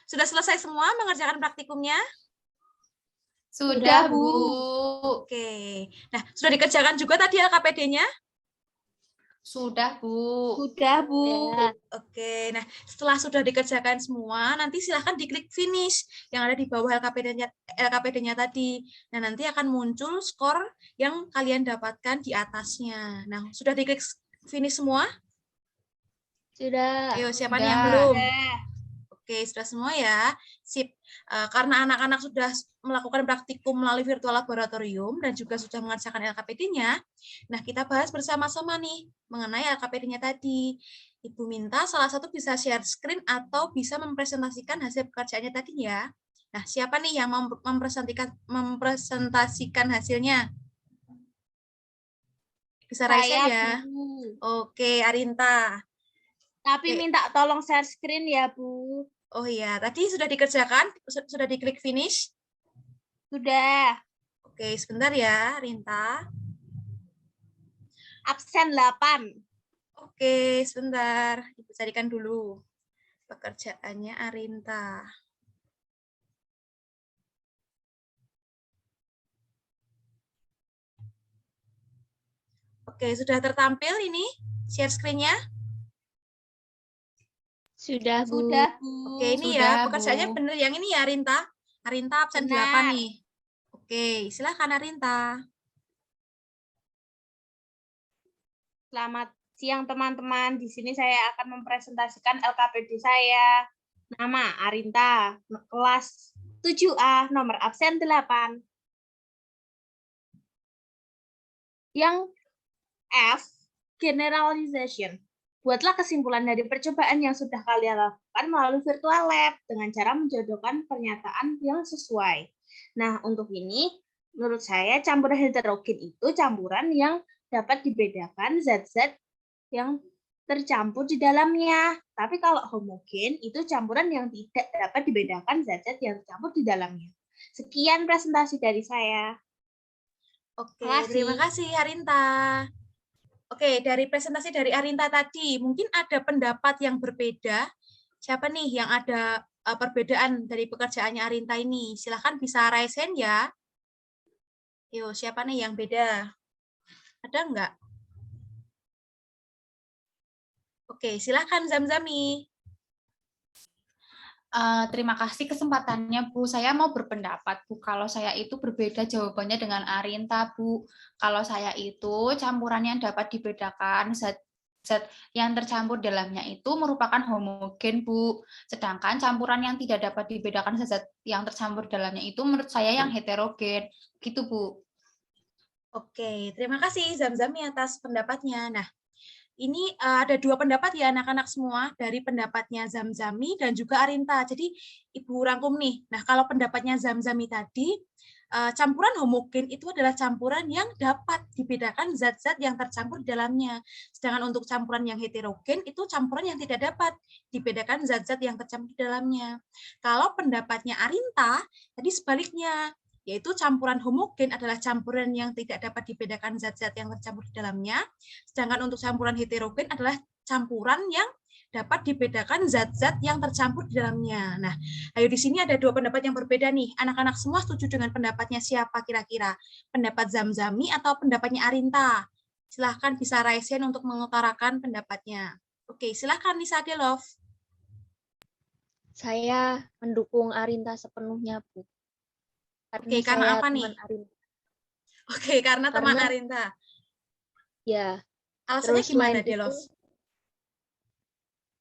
Sudah selesai semua mengerjakan praktikumnya? Sudah, Bu. Oke. Nah, sudah dikerjakan juga tadi LKPD-nya? Sudah, Bu. Sudah, Bu. Oke. Nah, setelah sudah dikerjakan semua, nanti silahkan diklik finish yang ada di bawah LKPD-nya tadi. Nah, nanti akan muncul skor yang kalian dapatkan di atasnya. Nah, sudah diklik finish semua? Sudah. Ayo, siapa nih Sudah. yang belum? Oke, sudah semua ya. Sip. Karena anak-anak sudah melakukan praktikum melalui virtual laboratorium dan juga sudah mengerjakan LKPD-nya, nah kita bahas bersama-sama nih mengenai LKPD-nya tadi. Ibu minta salah satu bisa share screen atau bisa mempresentasikan hasil pekerjaannya tadi ya. Nah, siapa nih yang mempresentasikan hasilnya? Bisa raise hand ya. Bu. Oke, Arinta. Tapi Oke. minta tolong share screen ya, Bu. Oh iya, tadi sudah dikerjakan? Sudah diklik finish? Sudah. Oke, sebentar ya, Rinta. Absen 8. Oke, sebentar. Ibu carikan dulu pekerjaannya Arinta. Oke, sudah tertampil ini share screen-nya? Sudah, Bu. Sudah, Bu. Oke, ini Sudah, ya, pekerjaannya Bu. benar yang ini ya, Arinta. Arinta absen 8 nih. Oke, silakan Arinta. Selamat siang, teman-teman. Di sini saya akan mempresentasikan LKPD saya. Nama Arinta, kelas 7A, nomor absen 8. Yang F, generalization. Buatlah kesimpulan dari percobaan yang sudah kalian lakukan melalui virtual lab dengan cara menjodohkan pernyataan yang sesuai. Nah, untuk ini, menurut saya campuran heterogen itu campuran yang dapat dibedakan zat-zat yang tercampur di dalamnya. Tapi kalau homogen itu campuran yang tidak dapat dibedakan zat-zat yang tercampur di dalamnya. Sekian presentasi dari saya. Oke, terima kasih Arinta. Oke, dari presentasi dari Arinta tadi, mungkin ada pendapat yang berbeda. Siapa nih yang ada perbedaan dari pekerjaannya Arinta ini? Silahkan bisa raise hand ya. Yuk, siapa nih yang beda? Ada nggak? Oke, silahkan Zamzami. Terima kasih kesempatannya, Bu. Saya mau berpendapat, Bu. Kalau saya itu berbeda jawabannya dengan Arinta, Bu. Kalau saya itu campuran yang dapat dibedakan zat yang tercampur dalamnya itu merupakan homogen, Bu. Sedangkan campuran yang tidak dapat dibedakan zat yang tercampur dalamnya itu menurut saya yang heterogen. Gitu, Bu. Oke, terima kasih Zamzami atas pendapatnya. Nah, ini ada dua pendapat ya anak-anak semua dari pendapatnya Zamzami dan juga Arinta. Jadi Ibu rangkum nih. Nah, kalau pendapatnya Zamzami tadi, campuran homogen itu adalah campuran yang dapat dibedakan zat-zat yang tercampur di dalamnya. Sedangkan untuk campuran yang heterogen itu campuran yang tidak dapat dibedakan zat-zat yang tercampur di dalamnya. Kalau pendapatnya Arinta, tadi sebaliknya, yaitu campuran homogen adalah campuran yang tidak dapat dibedakan zat-zat yang tercampur di dalamnya, sedangkan untuk campuran heterogen adalah campuran yang dapat dibedakan zat-zat yang tercampur di dalamnya. Nah, ayo di sini ada dua pendapat yang berbeda nih. Anak-anak semua setuju dengan pendapatnya siapa kira-kira? Pendapat Zamzami atau pendapatnya Arinta? Silahkan bisa raise hand untuk mengutarakan pendapatnya. Oke, silahkan Nisa Adelov. Saya mendukung Arinta sepenuhnya, Bu. Oke, karena apa nih? Arinta. Oke, karena teman Arinta. Ya. Alasannya gimana, Delov?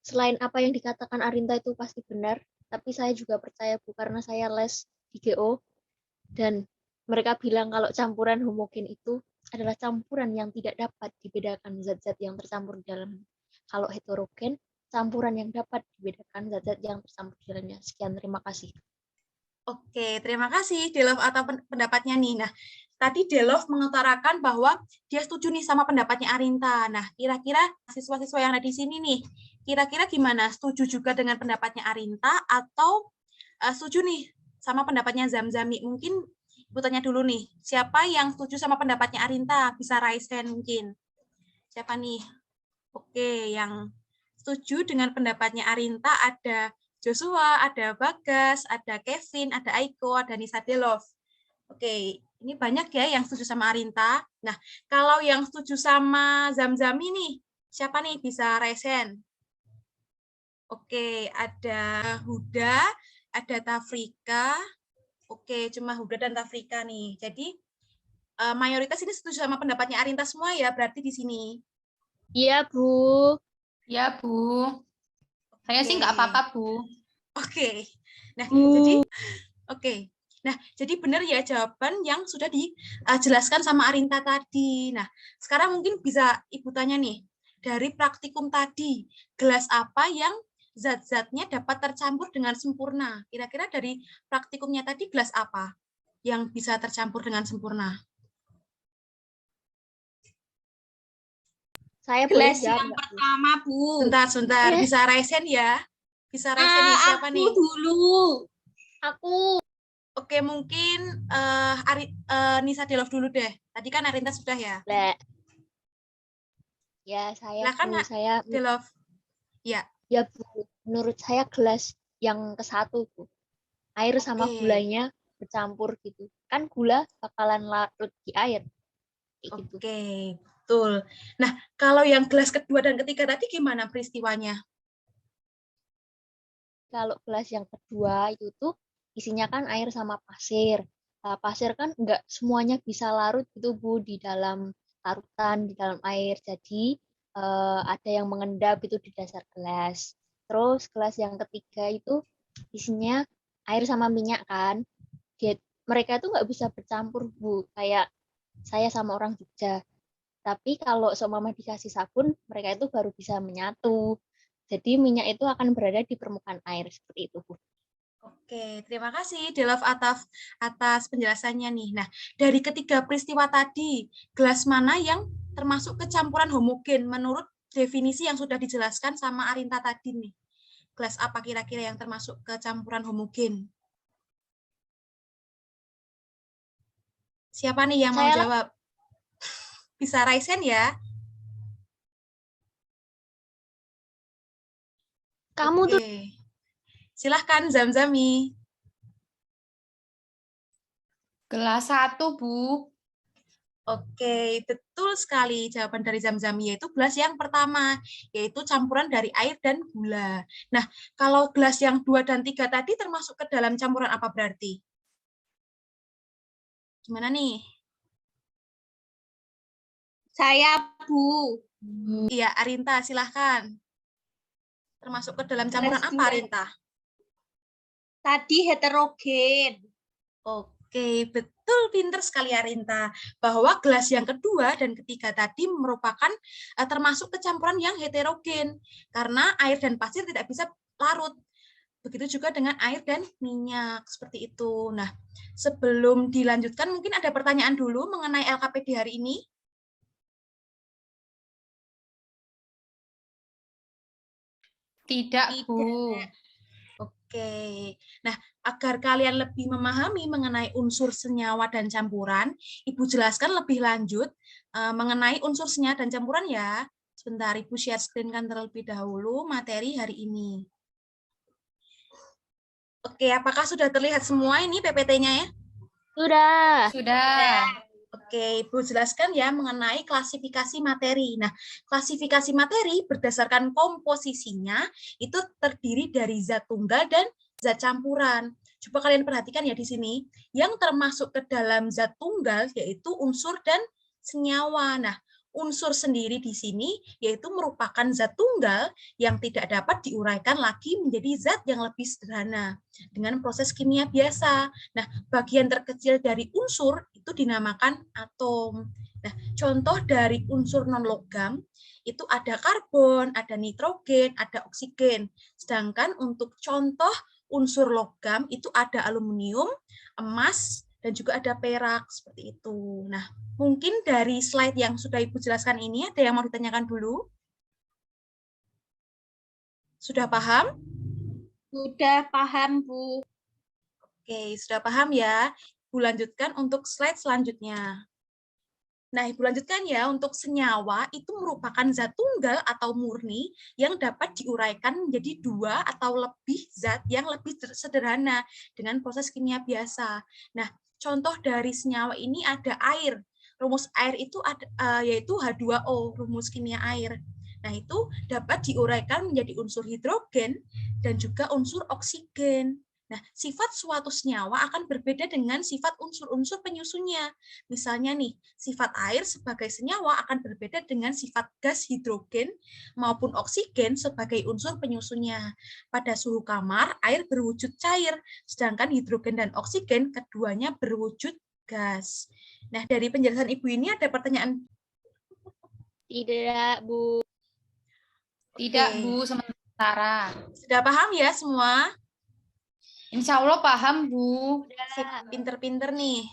Selain apa yang dikatakan Arinta itu pasti benar, tapi saya juga percaya, Bu, karena saya les di GO, dan mereka bilang kalau campuran homogen itu adalah campuran yang tidak dapat dibedakan zat-zat yang tercampur di dalam. Kalau heterogen, campuran yang dapat dibedakan zat-zat yang tercampur di dalamnya. Sekian, terima kasih. Oke, terima kasih Delov atau pendapatnya nih. Nah, tadi Delov mengutarakan bahwa dia setuju nih sama pendapatnya Arinta. Nah, kira-kira siswa-siswa yang ada di sini nih, kira-kira gimana? Setuju juga dengan pendapatnya Arinta atau setuju nih sama pendapatnya Zamzami? Mungkin Ibu tanya dulu nih, siapa yang setuju sama pendapatnya Arinta? Bisa raise hand mungkin. Siapa nih? Oke, yang setuju dengan pendapatnya Arinta ada Joshua, ada Bagas, ada Kevin, ada Aiko, ada Nisa Delov. Oke, ini banyak ya yang setuju sama Arinta. Nah, kalau yang setuju sama Zamzami nih, siapa nih bisa resen? Oke, ada Huda, ada Tafrika. Oke, cuma Huda dan Tafrika nih. Jadi mayoritas ini setuju sama pendapatnya Arinta semua ya, berarti di sini. Iya, Bu. Ya, Bu. Saya sih nggak apa-apa, Bu. Oke. Nah, Bu. jadi oke. Nah, jadi benar ya jawaban yang sudah dijelaskan sama Arinta tadi. Nah, sekarang mungkin bisa Ibu tanya nih, dari praktikum tadi, gelas apa yang zat-zatnya dapat tercampur dengan sempurna? Kira-kira dari praktikumnya tadi gelas apa yang bisa tercampur dengan sempurna? Saya boleh Gelas jawab yang nggak, Bu? pertama, Bu. Sebentar. Eh. Bisa resen ya? Bisa resen nih, siapa Aku nih? dulu. Aku. Oke, mungkin Nisa Delov dulu deh. Tadi kan Arinta sudah ya? Lah. Ya, saya, Silakan, Bu. Saya, Delov. Ya. ya, Bu. Menurut saya gelas yang ke-1, Bu. Air sama Oke. gulanya bercampur gitu. Kan gula bakalan larut di air. Kayak gitu. Oke, betul. Nah, kalau yang gelas kedua dan ketiga tadi gimana peristiwanya? Kalau gelas yang kedua itu tuh isinya kan air sama pasir. Nah, pasir kan nggak semuanya bisa larut gitu, Bu, di dalam larutan, di dalam air. Jadi ada yang mengendap itu di dasar gelas. Terus gelas yang ketiga itu isinya air sama minyak kan. Mereka itu nggak bisa bercampur, Bu. Kayak saya sama orang Jogja. Tapi kalau seumpama dikasih sabun, mereka itu baru bisa menyatu. Jadi minyak itu akan berada di permukaan air seperti itu, Bu. Oke, terima kasih Delov atas penjelasannya nih. Nah, dari ketiga peristiwa tadi, gelas mana yang termasuk kecampuran homogen menurut definisi yang sudah dijelaskan sama Arinta tadi nih? Gelas apa kira-kira yang termasuk kecampuran homogen? Siapa nih yang mau Saya jawab? Bisa raisen ya? kamu tuh Oke. Silahkan Zamzami. Gelas 1, Bu. Oke, betul sekali jawaban dari Zamzami, yaitu gelas yang pertama, yaitu campuran dari air dan gula. Nah, kalau gelas yang 2 dan 3 tadi termasuk ke dalam campuran apa berarti? Gimana nih? Saya, Bu. Iya, Arinta, silahkan. Termasuk ke dalam campuran Gelas apa, dua. Arinta? Tadi heterogen. Oke, betul, pinter sekali Arinta. Bahwa gelas yang kedua dan ketiga tadi merupakan termasuk kecampuran yang heterogen. Karena air dan pasir tidak bisa larut. Begitu juga dengan air dan minyak, seperti itu. Nah, sebelum dilanjutkan, mungkin ada pertanyaan dulu mengenai LKPD hari ini. Tidak, Bu. Oke, nah agar kalian lebih memahami mengenai unsur senyawa dan campuran, Ibu jelaskan lebih lanjut mengenai unsur senyawa dan campuran ya. Sebentar, Ibu share screen kan terlebih dahulu materi hari ini. Oke, apakah sudah terlihat semua ini PPT-nya ya? Sudah. Oke, Ibu jelaskan ya mengenai klasifikasi materi. Nah, klasifikasi materi berdasarkan komposisinya itu terdiri dari zat tunggal dan zat campuran. Coba kalian perhatikan ya di sini, yang termasuk ke dalam zat tunggal yaitu unsur dan senyawa. Nah, unsur sendiri di sini yaitu merupakan zat tunggal yang tidak dapat diuraikan lagi menjadi zat yang lebih sederhana dengan proses kimia biasa. Nah, bagian terkecil dari unsur itu dinamakan atom. Nah, contoh dari unsur non-logam itu ada karbon, ada nitrogen, ada oksigen. Sedangkan untuk contoh unsur logam itu ada aluminium, emas, dan juga ada perak, seperti itu. Nah, mungkin dari slide yang sudah Ibu jelaskan ini, ada yang mau ditanyakan dulu? Sudah paham? Sudah paham, Bu. Oke, sudah paham ya. Ibu lanjutkan untuk slide selanjutnya. Nah, Ibu lanjutkan ya, untuk senyawa itu merupakan zat tunggal atau murni yang dapat diuraikan menjadi 2 atau lebih zat yang lebih sederhana dengan proses kimia biasa. Nah, contoh dari senyawa ini ada air. Rumus air itu ada, yaitu H2O, rumus kimia air. Nah, itu dapat diuraikan menjadi unsur hidrogen dan juga unsur oksigen. Nah, sifat suatu senyawa akan berbeda dengan sifat unsur-unsur penyusunnya. Misalnya nih, sifat air sebagai senyawa akan berbeda dengan sifat gas hidrogen maupun oksigen sebagai unsur penyusunnya. Pada suhu kamar, air berwujud cair, sedangkan hidrogen dan oksigen keduanya berwujud gas. Nah, dari penjelasan Ibu ini ada pertanyaan? Tidak, Bu. Tidak, Oke. Bu, sementara. Sudah paham ya semua? Insya Allah paham, Bu. Sip, pinter-pinter nih.